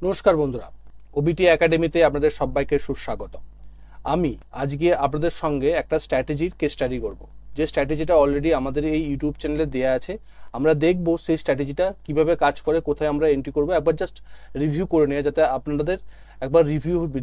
নমস্কার বন্ধুরা, ওবিটি একাডেমিতে আপনাদের সবাইকে সুস্বাগত। আমি আজকে আপনাদের সঙ্গে একটা স্ট্র্যাটেজির কেস স্টাডি করব, যে স্ট্র্যাটেজিটা অলরেডি আমাদের এই ইউটিউব চ্যানেলে দেওয়া আছে। আমরা দেখব সেই স্ট্র্যাটেজিটা কিভাবে কাজ করে, কোথায় আমরা এন্ট্রি করব, একবার জাস্ট রিভিউ করে নেওয়া, যাতে আপনাদের একবার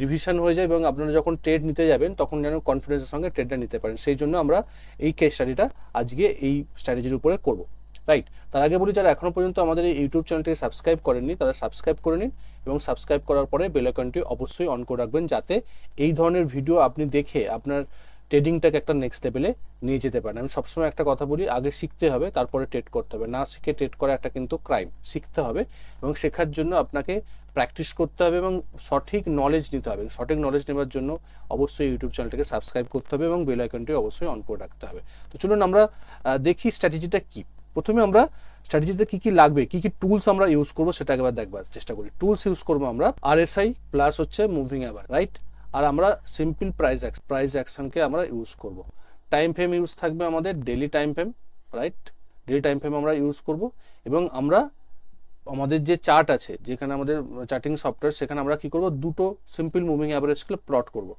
রিভিশন হয়ে যায় এবং আপনারা যখন ট্রেড নিতে যাবেন তখন যেন কনফিডেন্সের সঙ্গে ট্রেডটা নিতে পারেন। সেই জন্য আমরা এই কেস স্টাডিটা আজকে এই স্ট্র্যাটেজির উপরে করব, রাইট। তার আগে বলি, যারা এখনো পর্যন্ত আমাদের এই ইউটিউব চ্যানেলটিকে সাবস্ক্রাইব করেননি তারা সাবস্ক্রাইব করে নিন এবং সাবস্ক্রাইব করার পরে বেল আইকনটি অবশ্যই অন করে রাখবেন, যাতে এই ধরনের ভিডিও আপনি দেখে আপনার ট্রেডিংটাকে একটা নেক্সট লেভেলে নিয়ে যেতে পারেন। আমি সবসময় একটা কথা বলি, আগে শিখতে হবে তারপরে ট্রেড করতে হবে, না শিখে ট্রেড করা একটা কিন্তু ক্রাইম। শিখতে হবে এবং শেখার জন্য আপনাকে প্র্যাকটিস করতে হবে এবং সঠিক নলেজ নিতে হবে। সঠিক নলেজ নেওয়ার জন্য অবশ্যই ইউটিউব চ্যানেলটাকে সাবস্ক্রাইব করতে হবে এবং বেল আইকনটি অবশ্যই অন করে রাখতে হবে। তো চলুন আমরা দেখি স্ট্র্যাটেজিটা কি। প্রথমে আমরা স্ট্র্যাটেজিতে কি কি লাগবে, কি কি টুলস আমরা ইউজ করবো সেটা একবার দেখবার চেষ্টা করি। টুলস ইউজ করবো আমরা RSI প্লাস হচ্ছে মুভিং অ্যাভারেজ, রাইট। আর আমরা সিম্পল প্রাইস অ্যাকশনকে আমরা ইউজ করব। টাইম ফ্রেম ইউজ থাকবে আমাদের daily time frame, right. Daily time frame আমরা ইউজ করব এবং আমরা আমাদের যে চার্ট আছে, যেখানে আমাদের চার্টিং সফটওয়্যার, সেখানে আমরা কি করব, দুটো সিম্পল মুভিং অ্যাভারেজকে প্লট করব।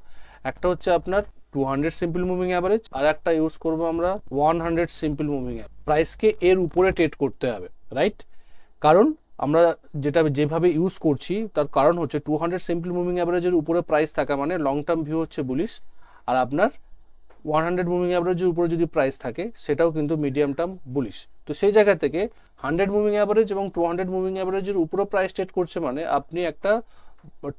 একটা হচ্ছে আপনার 200 সিম্পল মুভিং অ্যাভারেজ, আর একটা ইউজ করব আমরা 100 সিম্পল মুভিং অ্যাভারেজ। প্রাইসকে এর উপরে ট্রেড করতে হবে, রাইট। কারণ আমরা যেভাবে ইউজ করছি তার কারণ হচ্ছে 200 সিম্পল মুভিং অ্যাভারেজের উপরে প্রাইস থাকা মানে লং টার্ম ভিউ হচ্ছে বুলিশ, আর আপনার 100 মুভিং অ্যাভারেজের উপরে যদি প্রাইস থাকে সেটাও কিন্তু মিডিয়াম টার্ম বুলিশ। তো সেই জায়গা থেকে 100 মুভিং অ্যাভারেজ এবং 200 মুভিং অ্যাভারেজের উপরে প্রাইস ট্রেড করছে মানে আপনি একটা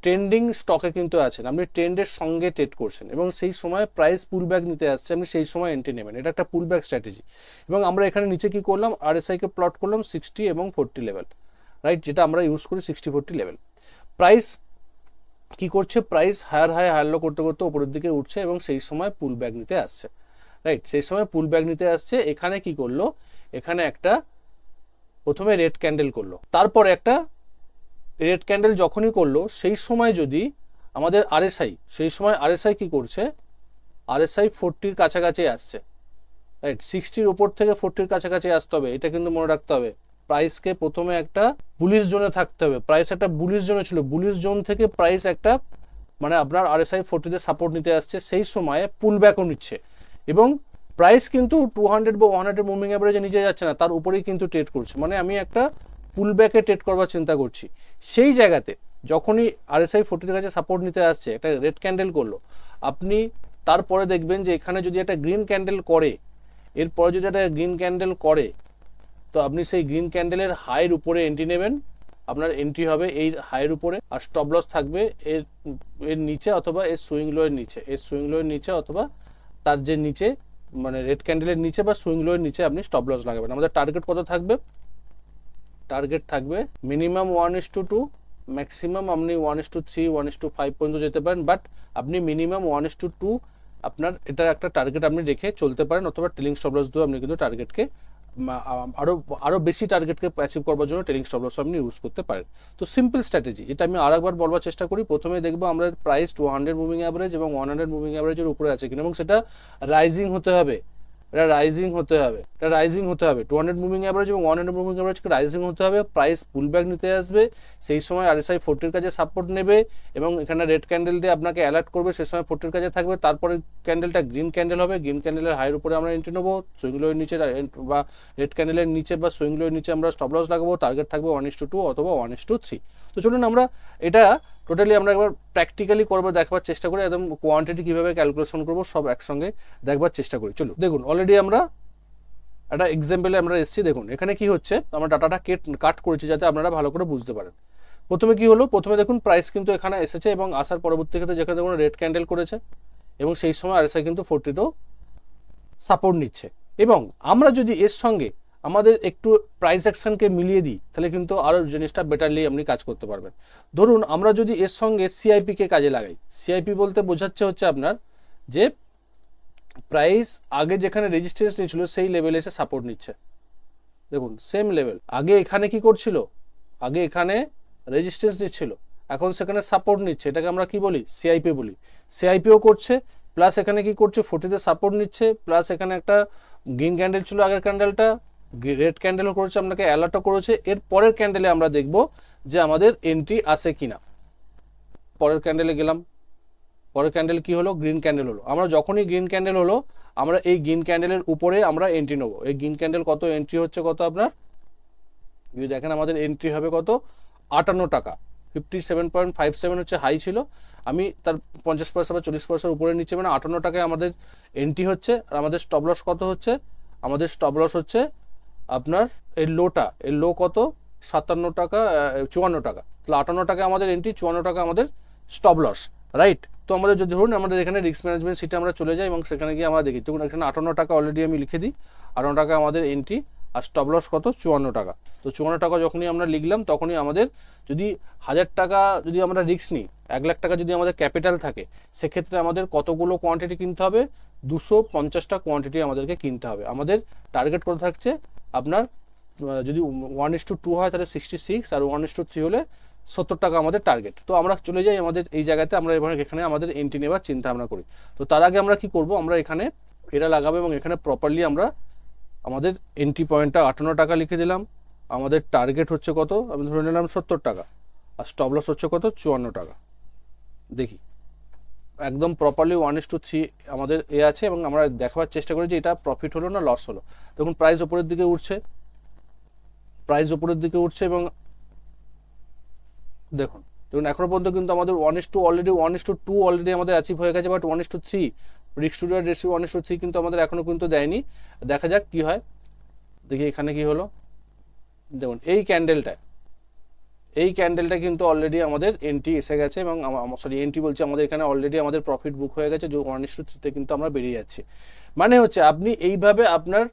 ট্রেন্ডিং স্টকে কিন্তু আছেন, আপনি ট্রেন্ডের সঙ্গে ট্রেড করছেন এবং সেই সময় প্রাইস পুল ব্যাক নিতে আসছে, আপনি সেই সময় এন্ট্রি নেবেন। এটা একটা পুল ব্যাক স্ট্র্যাটেজি। এবং আমরা এখানে নিচে কি করলাম, RSI কে প্লট করলাম 60 এবং 40 লেভেল, রাইট, যেটা আমরা ইউজ করি 60-40 লেভেল। প্রাইস কি করছে, প্রাইস হায়ার লো করতে করতে উপরের দিকে উঠছে এবং সেই সময় পুল ব্যাক নিতে আসছে, রাইট। সেই সময় পুল ব্যাক নিতে আসছে, এখানে কি করলো, এখানে একটা প্রথমে রেড ক্যান্ডেল করলো, তারপরে একটা রেড ক্যান্ডেল যখনই করলো সেই সময় যদি আমাদের সেই সময় RSI কি করছে, RSI 40-র কাছাকাছি আসছে, রাইট। 60-র উপর থেকে 40-র কাছাকাছি আসতে হবে, এটা কিন্তু মনে রাখতে হবে। প্রাইসকে প্রথমে একটা বুলিশ জোনে থাকতে হবে। প্রাইস একটা বুলিশ জোনে ছিল, বুলিশ জোন থেকে প্রাইস একটা মানে আপনার RSI 40-তে সাপোর্ট নিতে আসছে, সেই সময়ে পুল ব্যাকও নিচ্ছে এবং প্রাইস কিন্তু 200 বা 100 মুভিং অ্যাভারেজে নিচে যাচ্ছে না, তার উপরেই কিন্তু ট্রেড করছে। মানে আমি একটা পুল ব্যাকে ট্রেড করবার চিন্তা করছি। সেই জায়গাতে যখনই RSI 40-র কাছে সাপোর্ট নিতে আসছে, একটা রেড ক্যান্ডেল করলো, আপনি তারপরে দেখবেন যে এখানে যদি একটা গ্রিন ক্যান্ডেল করে, এরপরে যদি একটা গ্রিন ক্যান্ডেল করে, তো আপনি সেই গ্রিন ক্যান্ডেলের হাইয়ের উপরে এন্ট্রি নেবেন। আপনার এন্ট্রি হবে এই হাইয়ের উপরে, আর স্টপ লস থাকবে এর নিচে অথবা এর সুইং লোয়ের নিচে, অথবা তার যে নিচে মানে রেড ক্যান্ডেলের নিচে বা সুইং লোয়ের নিচে আপনি স্টপ লস লাগাবেন। আমাদের টার্গেট কত থাকবে, টার্গেট থাকবে মিনিমাম 1:2, ম্যাক্সিমাম আপনি 1:3, 1:5 পর্যন্ত যেতে পারেন, বাট আপনি মিনিমাম 1:2 আপনার এটা একটা টার্গেট আপনি রেখে চলতে পারেন, অথবা ট্রেলিং স্টপ লস দিয়েও আপনি কিন্তু টার্গেটকে আরো বেশি টার্গেটকে অ্যাচিভ করবার জন্য ট্রেলিং স্টপ লস আপনি ইউজ করতে পারেন। তো সিম্পল স্ট্র্যাটেজি, যেটা আমি আরেকবার বলবার চেষ্টা করি। প্রথমে দেখবো আমরা প্রাইস 200 মুভিং অ্যাভারেজ এবং 100 মুভিং অ্যাভারেজের উপরে আছে কিনা, এবং সেটা রাইজিং হতে হবে। এটা রাইজিং হতে হবে 200 মুভিং অ্যাভারেজ এবং 100 মুভিং অ্যাভারেজকে রাইজিং হতে হবে। প্রাইস পুল ব্যাক নিতে আসবে, সেই সময় RSI 40-র কাছে সাপোর্ট নেবে এবং এখানে রেড ক্যান্ডেল দিয়ে আপনাকে অ্যালার্ট করবে, সেই সময় 40-র কাছে থাকবে। তারপরে ক্যান্ডেলটা গ্রিন ক্যান্ডেল হবে, গ্রিন ক্যান্ডেলের হাইয়ের উপরে আমরা এন্ট্রি নেবো, সুইং লোয়ের নিচে বা রেড ক্যান্ডেলের নিচে বা সুইং লোয়ের নিচে আমরা স্টপ লস লাগাবো। টার্গেট থাকবে 1:2 অথবা 1:3। তো চলুন আমরা এটা টোটালি আমরা একবার প্র্যাকটিক্যালি দেখবার চেষ্টা করি, একদম কোয়ান্টিটি কিভাবে ক্যালকুলেশন করবো সব একসঙ্গে দেখবার চেষ্টা করি। চলুন দেখুন, অলরেডি আমরা একটা এক্সাম্পলে আমরা এসেছি। দেখুন এখানে কি হচ্ছে, আমরা ডাটাটা কাট করেছি যাতে আপনারা ভালো করে বুঝতে পারেন। প্রথমে কি হলো, প্রথমে দেখুন প্রাইস কিন্তু এখানে এসেছে এবং আসার পরবর্তী ক্ষেত্রে যেখানে দেখুন রেড ক্যান্ডেল করেছে এবং সেই সময় RSI কিন্তু 40-তেও সাপোর্ট নিচ্ছে। এবং আমরা যদি এর সঙ্গে আমাদের একটু প্রাইস অ্যাকশনকে মিলিয়ে দিই, তাহলে কিন্তু আরও জিনিসটা বেটারলি আপনি কাজ করতে পারবেন। ধরুন আমরা যদি এর সঙ্গে CIP-কে কাজে লাগাই, CIP বলতে বোঝাচ্ছে হচ্ছে আপনার যে প্রাইস আগে যেখানে রেজিস্ট্যান্স নিয়েছিল সেই লেভেলে এসে সাপোর্ট নিচ্ছে। দেখুন সেম লেভেল, আগে এখানে কি করছিল, আগে এখানে রেজিস্ট্যান্স নিচ্ছিল, এখন সেখানে সাপোর্ট নিচ্ছে, এটাকে আমরা কি বলি, CIP বলি। CIPও করছে, প্লাস এখানে কি করছে 40-তে সাপোর্ট নিচ্ছে, প্লাস এখানে একটা গ্রিন ক্যান্ডেল ছিল আগের ক্যান্ডেলটা, রেড ক্যান্ডেলও করেছে, আপনাকে অ্যালার্টও করেছে। এর পরের ক্যান্ডেলে আমরা দেখব যে আমাদের এন্ট্রি আসে কিনা। পরের ক্যান্ডেলে গেলাম, পরের ক্যান্ডেল কি হলো? গ্রিন ক্যান্ডেল হলো। আমরা যখনই গ্রিন ক্যান্ডেল হলো, আমরা এই গ্রিন ক্যান্ডেলের উপরে আমরা এন্ট্রি নেবো। এই গ্রিন ক্যান্ডেল কত এন্ট্রি হচ্ছে কত আপনার, যদি দেখেন আমাদের এন্ট্রি হবে কত, 58 টাকা। 57.57 হচ্ছে হাই ছিল, আমি তার 50 পয়সা বা 40 পয়সার উপরে নিচ্ছে, মানে 58 টাকায় আমাদের এন্ট্রি হচ্ছে। আর আমাদের স্টপ লস কত হচ্ছে, আমাদের স্টপ লস হচ্ছে আপনার এর লোটা, এর লো কত, 57 টাকা, 54 টাকা। তাহলে 58 টাকা আমাদের এন্ট্রি, 54 টাকা আমাদের স্টপ লস, রাইট? তো আমাদের যদি ধরুন আমাদের এখানে রিস্ক ম্যানেজমেন্ট সিটে আমরা চলে যাই এবং সেখানে গিয়ে আমরা দেখি, দেখুন এখানে 58 টাকা অলরেডি আমি লিখে দিই, 58 টাকা আমাদের এন্ট্রি, আর স্টপ লস কত, 54 টাকা। তো 54 টাকা যখনই আমরা লিখলাম, তখনই আমাদের যদি 1000 টাকা যদি আমরা রিস্ক নিই, 1 লাখ টাকা যদি আমাদের ক্যাপিটাল থাকে, সেক্ষেত্রে আমাদের কতগুলো কোয়ান্টিটি কিনতে হবে, 250টা কোয়ান্টিটি আমাদেরকে কিনতে হবে। আমাদের টার্গেট কত থাকছে আপনার, যদি 1:2 হয় তাহলে 66, আর 1:3 হলে 70 টাকা আমাদের টার্গেট। তো আমরা চলে যাই আমাদের এই জায়গাতে, আমরা এবার এখানে আমাদের এন্ট্রি নেওয়ার চিন্তা ভাবনা করি। তো তার আগে আমরা কি করব, আমরা এখানে এটা লাগাবো এবং এখানে প্রপারলি আমরা আমাদের এন্ট্রি পয়েন্টটা 58 টাকা লিখে দিলাম। আমাদের টার্গেট হচ্ছে কত, আমি ধরে নিলাম 70 টাকা, আর স্টপ লস হচ্ছে কত, 54 টাকা। দেখি একদম প্রপারলি 1:3 আমাদের এ আছে, এবং আমরা দেখাবার চেষ্টা করি যে এটা প্রফিট হলো না লস হলো। দেখুন প্রাইস উপরের দিকে উঠছে, প্রাইস উপরের দিকে উঠছে, এবং দেখুন দেখুন এখনো পর্যন্ত কিন্তু আমাদের 1:2 অলরেডি আমাদের অ্যাচিভ হয়ে গেছে, but 1:3 risk to reward ratio 1:3 কিন্তু আমাদের এখনো কিন্তু দেয়নি। দেখা যাক কি হয়। দেখি এখানে কি হলো, দেখুন এই ক্যান্ডেলটা কিন্তু অলরেডি আমাদের এন্ট্রি এসে গেছে, এবং সরি এন্ট্রি বলছি, আমাদের এখানে অলরেডি আমাদের প্রফিট বুক হয়ে গেছে, যে 1:3 কিন্তু আমরা বেরিয়ে যাচ্ছি। মানে হচ্ছে আপনি এইভাবে আপনার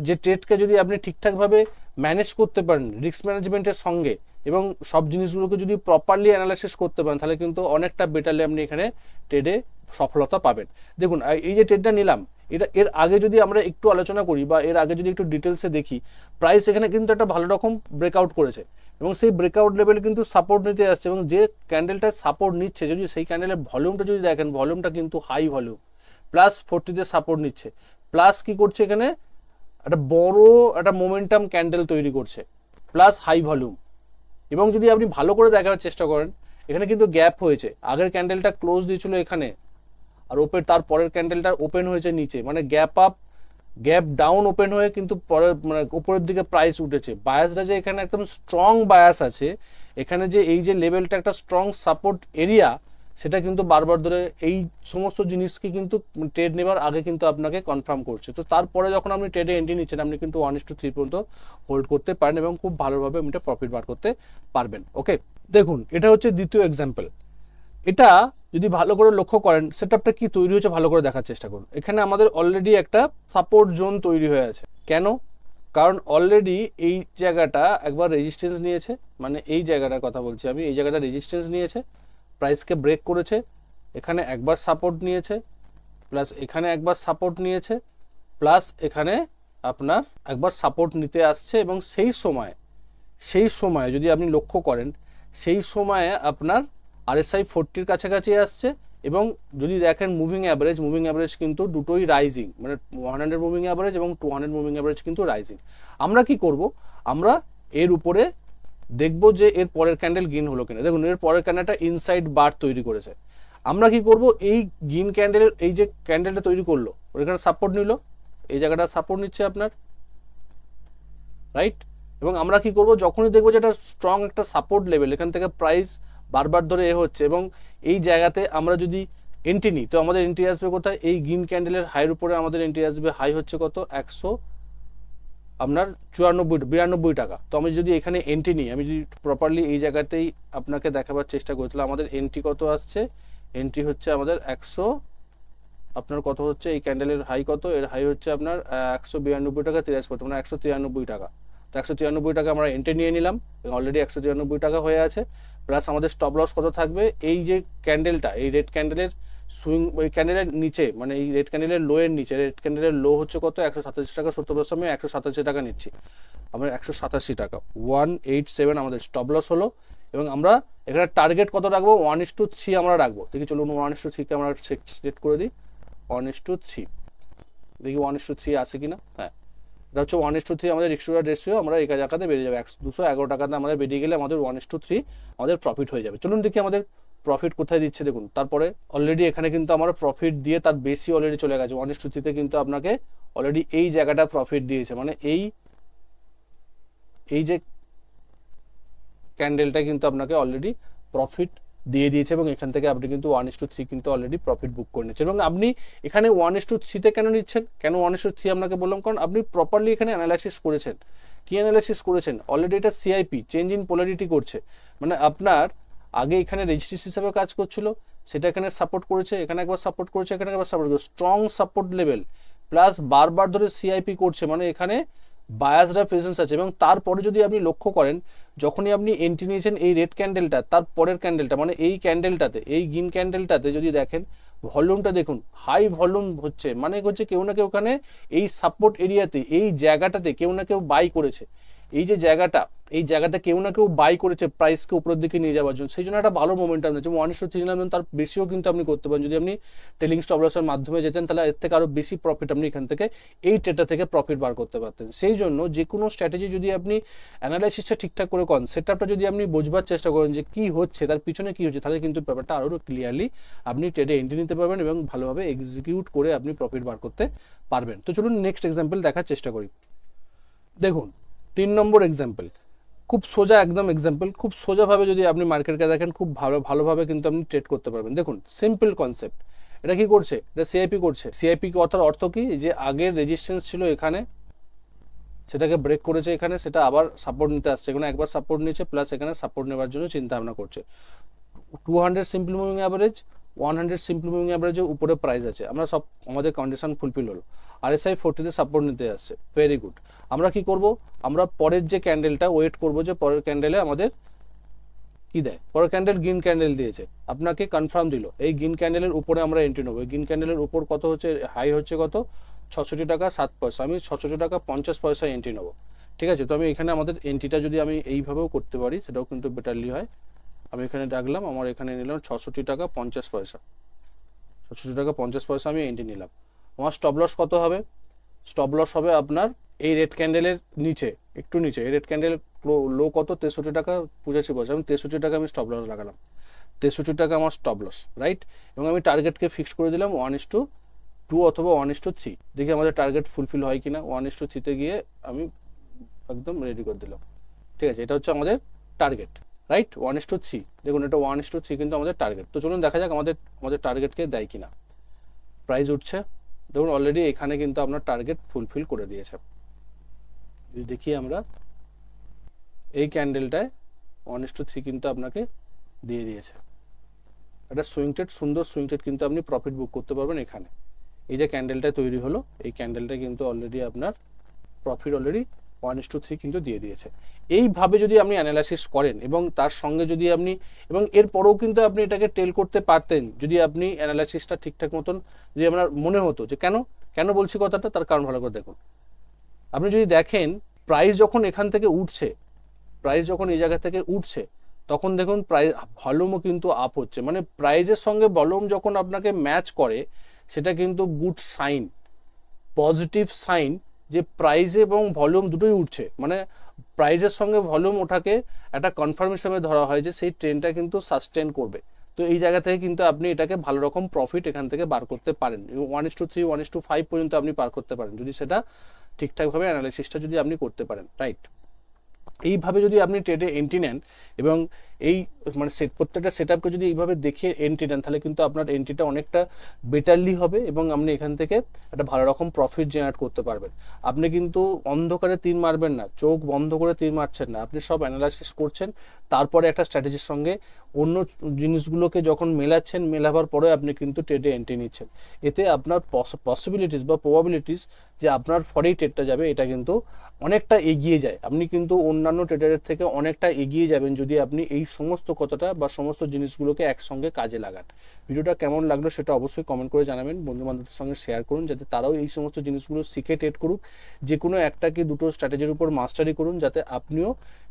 যে ট্রেডকে যদি আপনি ঠিকঠাকভাবে ম্যানেজ করতে পারেন রিস্ক ম্যানেজমেন্টের সঙ্গে, এবং সব জিনিসগুলোকে যদি প্রপারলি অ্যানালাইসিস করতে পারেন, তাহলে কিন্তু অনেকটা বেটারলি আপনি এখানে ট্রেডে সফলতা পাবেন। দেখুন এই যে ট্রেডটা নিলাম, এটা এর আগে যদি আমরা একটু আলোচনা করি, বা এর আগে যদি একটু ডিটেলসে দেখি, প্রাইস এখানে কিন্তু একটা ভালো রকম ব্রেকআউট করেছে, এবং সেই ব্রেকআউট লেভেলে কিন্তু সাপোর্ট নিতে আসছে, এবং যে ক্যান্ডেলটা সাপোর্ট নিচ্ছে, যদি সেই ক্যান্ডেলের ভলিউমটা যদি দেখেন, ভলিউমটা কিন্তু হাই ভলিউম, +40 তে সাপোর্ট নিচ্ছে, প্লাস কি করছে এখানে একটা বড় একটা মোমেন্টাম ক্যান্ডেল তৈরি করছে, প্লাস হাই ভলিউম। এবং যদি আপনি ভালো করে দেখার চেষ্টা করেন, এখানে কিন্তু গ্যাপ হয়েছে, আগের ক্যান্ডেলটা ক্লোজ দিয়েছিল এখানে, আর তার পরের ক্যান্ডেলটা ওপেন হয়েছে নিচে, মানে gap up gap down open হয়ে কিন্তু পরের মানে উপরের দিকে প্রাইস উঠেছে। বায়াসটা যে এখানে একদম স্ট্রং বায়াস আছে, এখানে যে এই যে লেভেলটা একটা স্ট্রং সাপোর্ট এরিয়া, সেটা কিন্তু বারবার ধরে এই সমস্ত জিনিসকে কিন্তু ট্রেড নেবার আগে কিন্তু আপনাকে কনফার্ম করছে। তো তারপরে যখন আপনি ট্রেডে এন্ট্রি নিচ্ছেন, আপনি কিন্তু 1:3 পর্যন্ত হোল্ড করতে পারেন, এবং খুব ভালোভাবে আপনি প্রফিট বার করতে পারবেন। ওকে, দেখুন এটা হচ্ছে দ্বিতীয় এক্সাম্পল। এটা যদি ভালো করে লক্ষ্য করেন, সেটআপটা কি তৈরি হচ্ছে ভালো করে দেখার চেষ্টা করুন। এখানে আমাদের অলরেডি একটা সাপোর্ট জোন তৈরি হয়ে আছে। কেন? কারণ অলরেডি এই জায়গাটা একবার রেজিস্ট্যান্স নিয়েছে, মানে এই জায়গাটার কথা বলছি আমি, এই জায়গাটা রেজিস্ট্যান্স নিয়েছে, প্রাইসকে ব্রেক করেছে, এখানে একবার সাপোর্ট নিয়েছে, প্লাস এখানে একবার সাপোর্ট নিয়েছে, প্লাস এখানে আপনার একবার সাপোর্ট নিতে আসছে, এবং সেই সময় যদি আপনি লক্ষ্য করেন, সেই সময়ে আপনার RSI 40-র কাছাকাছি আসছে, এবং যদি দেখেন মুভিং অ্যাভারেজ কিন্তু দুটোই রাইজিং, মানে 100 মুভিং অ্যাভারেজ এবং 200 মুভিং অ্যাভারেজ কিন্তু রাইজিং। আমরা কি করব, আমরা এর উপরে দেখব যে এর পরের ক্যান্ডেল গ্রিন হলো কিনা। দেখুন এর পরের ক্যান্ডেলটা ইনসাইড বার তৈরি করেছে। আমরা কি করব, এই গ্রিন ক্যান্ডেলের এই যে ক্যান্ডেলটা তৈরি করলো, ওখানে সাপোর্ট নিল, এই জায়গাটা সাপোর্ট নিচ্ছে আপনার, রাইট? এবং আমরা কি করব, যখনই দেখবো যে এটা স্ট্রং একটা সাপোর্ট লেভেল, এখান থেকে প্রাইস বারবার ধরে এ হচ্ছে, এবং এই জায়গাতে আমরা যদি এন্ট্রি নিই, তো আমাদের এন্ট্রি আসবে কোথায়, এই গ্রিন ক্যান্ডেলের হাইয়ের উপরে আমাদের এন্ট্রি আসবে। হাই হচ্ছে কত, 100 আপনার 92 টাকা। তো আমি যদি এখানে এন্ট্রি নিই, আমি যদি প্রপারলি এই জায়গাতেই আপনাকে দেখাবার চেষ্টা করি, তাহলে আমাদের এন্ট্রি কত আসছে, এন্ট্রি হচ্ছে আমাদের 100 আপনার কত হচ্ছে, এই ক্যান্ডেলের হাই কত, এর হাই হচ্ছে আপনার 192 টাকা 83 পয়সা, মানে 193 টাকা। তো 193 টাকা আমরা এন্ট্রি নিয়ে নিলাম, অলরেডি 193 টাকা হয়ে আছে। প্লাস আমাদের স্টপ লস কত থাকবে, এই যে ক্যান্ডেলটা, এই রেড ক্যান্ডেলের সুইং, ওই ক্যান্ডেলের নিচে, মানে এই রেড ক্যান্ডেলের লো এর নিচে, রেড ক্যান্ডেলের লো হচ্ছে কত, 187 টাকা 70 পয়সা, আমি 187 টাকা নিচ্ছি, আমরা 187 টাকা 187 আমাদের স্টপ লস হলো। এবং আমরা এখানে টার্গেট কত রাখবো, 1:3 আমরা রাখবো। দেখি চলুন 1:3 কে আমরা সেট করে দিই, 1:3 দেখি 1:3 আসে কিনা। হ্যাঁ, এটা হচ্ছে 1:3 আমাদের রিস্ক রেশিও, আমরা এই টাকাতে বেরিয়ে যাবে 211 টাকাতে আমাদের বেরিয়ে গেলে আমাদের 1:3 আমাদের প্রফিট হয়ে যাবে। চলুন দেখি আমাদের প্রফিট কোথায় দিচ্ছে। দেখুন তারপরে অলরেডি এখানে কিন্তু আমার প্রফিট দিয়ে তার বেশি অলরেডি চলে গেছে। 1:3 কিন্তু আপনাকে অলরেডি এই জায়গাটা প্রফিট দিয়েছে, মানে এই যে ক্যান্ডেলটা কিন্তু আপনাকে অলরেডি প্রফিট দিয়ে দিয়েছে এবং এখান থেকে আপনি কিন্তু 1:3 কিন্তু অলরেডি প্রফিট বুক করে নিচ্ছেন। এবং আপনি এখানে 1:3 কেন নিচ্ছেন, কেন 1:3 আপনাকে বললাম, কারণ আপনি প্রপারলি এখানে অ্যানালাইসিস করেছেন। কি অ্যানালাইসিস করেছেন? অলরেডি এটা সিআইপি, চেঞ্জ ইন পোলারিটি করছে, মানে আপনার আগে এখানে রেজিস্ট্রিস হিসাবে কাজ করছিল, সেটা এখানে সাপোর্ট করেছে, এখানে একবার সাপোর্ট করেছে, এখানে একবার সাপোর্ট করেছে, স্ট্রং সাপোর্ট লেভেল প্লাস বারবার ধরে সিআইপি করছে, মানে এখানে বায়াসরা প্রেজেন্স আছে। এবং তারপরে যদি আপনি লক্ষ্য করেন, যখনই আপনি এন্ট্রি নিয়েছেন এই রেড ক্যান্ডেলটা, তার পরের ক্যান্ডেলটা মানে এই ক্যান্ডেলটাতে, এই গ্রিন ক্যান্ডেলটাতে যদি দেখেন ভলিউমটা দেখুন, হাই ভলিউম হচ্ছে, মানে হচ্ছে কেউ না কেউ ওখানে এই সাপোর্ট এরিয়াতে, এই জায়গাটাতে কেউ না কেউ বাই করেছে। এই যে জায়গাটা, এই জায়গাটা কেউ না কেউ বাই করেছে প্রাইসকে উপরের দিকে নিয়ে যাওয়ার জন্য, সেই জন্য একটা ভালো মোমেন্টাম রয়েছে। 1:3 নিলাম, তার বেশিও কিন্তু আপনি করতে পারেন। যদি আপনি টেলিং স্টপ লসের মাধ্যমে যেতেন তাহলে এর থেকে আরো বেশি প্রফিট আপনি এখান থেকে এই ট্রেডটা থেকে প্রফিট বার করতে পারতেন। সেই জন্য যে কোনো স্ট্র্যাটেজি যদি আপনি অ্যানালাইসিসটা ঠিকঠাক করে করেন, সেটআপটা যদি আপনি বোঝবার চেষ্টা করেন যে কি হচ্ছে, তার পিছনে কি হচ্ছে, তাহলে কিন্তু ব্যাপারটা আরো ক্লিয়ারলি আপনি ট্রেডে এন্ট্রি নিতে পারবেন এবং ভালোভাবে এক্সিকিউট করে আপনি প্রফিট বার করতে পারবেন। তো চলুন নেক্সট এক্সাম্পল দেখার চেষ্টা করি। দেখুন 3 নম্বর এক্সাম্পল, খুব সোজা একদম এক্সাম্পল, খুব সোজাভাবে যদি আপনি মার্কেটকে দেখেন খুব ভালোভাবে কিন্তু আপনি ট্রেড করতে পারবেন। দেখুন সিম্পল কনসেপ্ট, এটা কি করছে, এটা সিআইপি করছে। সিআইপি অর্থ কি, যে আগের রেজিস্ট্যান্স ছিল এখানে, সেটাকে ব্রেক করেছে এখানে, সেটা আবার সাপোর্ট নিতে আসছে, এখানে একবার সাপোর্ট নিয়েছে প্লাস এখানে সাপোর্ট নেওয়ার জন্য চিন্তা ভাবনা করছে। 200 simple moving average, 100 simple moving অ্যাভারেজের উপরে প্রাইস আছে, আমরা সব আমাদের কন্ডিশন ফুলফিল হলো। RSI 40 তে সাপোর্ট নিতে আসছে, ভেরি গুড। আমরা কি করব, আমরা পরের যে ক্যান্ডেলটা ওয়েট করব, যে পরের ক্যান্ডেলে আমাদের কি দেয়। পরের ক্যান্ডেল গ্রিন ক্যান্ডেল দিয়েছে, আপনাকে কনফার্ম দিল, এই গ্রিন ক্যান্ডেলের উপরে আমরা এন্ট্রি নেবো। এই গ্রিন ক্যান্ডেলের উপর কত হচ্ছে, হাই হচ্ছে কত, 66 টাকা 7 পয়সা, আমি 66 টাকা 50 পয়সা এন্ট্রি নেবো। ঠিক আছে, তো আমি এখানে আমাদের এন্ট্রিটা যদি আমি এইভাবেও করতে পারি সেটাও কিন্তু বেটারলি হয়। আমি এখানে ডাকলাম, আমার এখানে নিলাম 66 টাকা 50 পয়সা, 66 টাকা 50 পয়সা আমি এন্ট্রি নিলাম। আমার স্টপ লস কত হবে, স্টপ লস হবে আপনার এই রেড ক্যান্ডেলের নিচে, একটু নিচে, এই রেড ক্যান্ডেল লো কত, 63 টাকা 85 পয়সা, আমি 63 টাকা আমি স্টপ লস লাগালাম, 63 টাকা আমার স্টপ লস, রাইট। এবং আমি টার্গেটকে ফিক্স করে দিলাম 1:2 অথবা 1:3, দেখি আমাদের টার্গেট ফুলফিল হয় কিনা। 1:3 গিয়ে আমি একদম রেডি করে দিলাম। ঠিক আছে, এটা হচ্ছে আমাদের টার্গেট, রাইট, 1:3। দেখুন এটা 1:3 কিন্তু আমাদের টার্গেট। তো চলুন দেখা যাক আমাদের টার্গেটকে দেয় কিনা। প্রাইস উঠছে, দেখুন অলরেডি এখানে কিন্তু আপনার টার্গেট ফুলফিল করে দিয়েছে। যদি দেখি আমরা এই ক্যান্ডেলটায় 1:3 কিন্তু আপনাকে দিয়ে দিয়েছে। একটা সুইং ট্রেড, সুন্দর সুইং ট্রেড কিন্তু আপনি প্রফিট বুক করতে পারবেন এখানে। এই যে ক্যান্ডেলটা তৈরি হলো, এই ক্যান্ডেলটা কিন্তু অলরেডি আপনার প্রফিট অলরেডি 1:3 কিন্তু দিয়ে দিয়েছে। এইভাবে যদি আপনি অ্যানালাইসিস করেন এবং তার সঙ্গে যদি আপনি, এবং এরপরেও কিন্তু আপনি এটাকে টেল করতে পারতেন যদি আপনি অ্যানালাইসিসটা ঠিকঠাক মতন যদি আপনার মনে হতো। যে কেন বলছি কথাটা, তার কারণ ভালো করে দেখুন। আপনি যদি দেখেন প্রাইস যখন এখান থেকে উঠছে, প্রাইস যখন এই জায়গা থেকে উঠছে, তখন দেখুন প্রাইস ভলিউমও কিন্তু আপ হচ্ছে, মানে প্রাইসের সঙ্গে ভলিউম যখন আপনাকে ম্যাচ করে সেটা কিন্তু গুড সাইন, পজিটিভ সাইন, যে প্রাইস এবং ভলিউম দুটোই উঠছে। মানে প্রাইসের সঙ্গে ভলিউম ওঠাকে একটা কনফার্ম হিসেবে ধরা হয় যে সেই ট্রেনটা কিন্তু সাস্টেন করবে। তো এই জায়গা থেকে কিন্তু আপনি এটাকে ভালো রকম প্রফিট এখান থেকে বার করতে পারেন। 1:3 1:5 পর্যন্ত আপনি পার করতে পারেন যদি সেটা ঠিকঠাকভাবে অ্যানালাইসিসটা যদি আপনি করতে পারেন, রাইট। এইভাবে যদি আপনি ট্রেডে এন্ট্রি নেন এবং এই মানে প্রত্যেকটা সেটআপকে যদি এইভাবে দেখে এন্ট্রি নেন, তাহলে কিন্তু আপনার এন্ট্রিটা অনেকটা বেটারলি হবে এবং আপনি এখান থেকে একটা ভালো রকম প্রফিট জেনারেট করতে পারবেন। আপনি কিন্তু অন্ধকারে তীর মারবেন না, চোখ বন্ধ করে তীর মারছেন না, আপনি সব অ্যানালাইসিস করছেন, তারপরে একটা স্ট্র্যাটেজির সঙ্গে অন্য জিনিসগুলোকে যখন মেলাচ্ছেন, মেলাবার পরে আপনি কিন্তু ট্রেডে এন্ট্রি নিচ্ছেন। এতে আপনার পসিবিলিটিস বা প্রবাবিলিটিস যে আপনার ফরেই ট্রেডটা যাবে, এটা কিন্তু অনেকটা এগিয়ে যায়। আপনি কিন্তু অন্যান্য ট্রেডারের থেকে অনেকটা এগিয়ে যাবেন যদি আপনি এই সমস্ত কথাটা বা সমস্ত জিনিসগুলোকে একসঙ্গে কাজে লাগান। ভিডিওটা কেমন লাগলো সেটা অবশ্যই কমেন্ট করে জানাবেন, বন্ধু বান্ধবদের সঙ্গে শেয়ার করুন যাতে তারাও এই সমস্ত জিনিসগুলো শিখে ট্রেড করুক। যে কোনো একটা কি দুটো স্ট্র্যাটেজির উপর মাস্টারি করুন যাতে আপনিও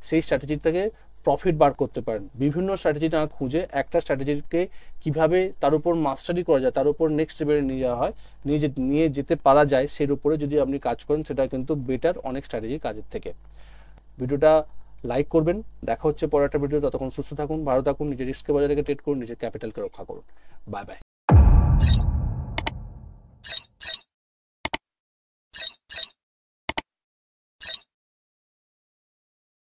সেই স্ট্র্যাটেজি থেকে প্রফিট বার করতে পারেন। বিভিন্ন স্ট্র্যাটেজি না খুঁজে একটা স্ট্র্যাটেজিকে কিভাবে তার উপর মাস্টারি করা যায়, তার উপর নেক্সট লেভেলে নিয়ে যাওয়া হয়, নিয়ে যেতে পারা যায়, সের উপরে যদি আপনি কাজ করেন সেটা কিন্তু বেটার অনেক স্ট্র্যাটেজি কাজের থেকে। ভিডিওটা লাইক করবেন। দেখা হচ্ছে পরের একটা ভিডিও। ততক্ষণ সুস্থ থাকুন, ভালো থাকুন, নিজের রিস্ককে বজায় রেখে ট্রেড করুন, নিজের ক্যাপিটালকে রক্ষা করুন। Bye bye.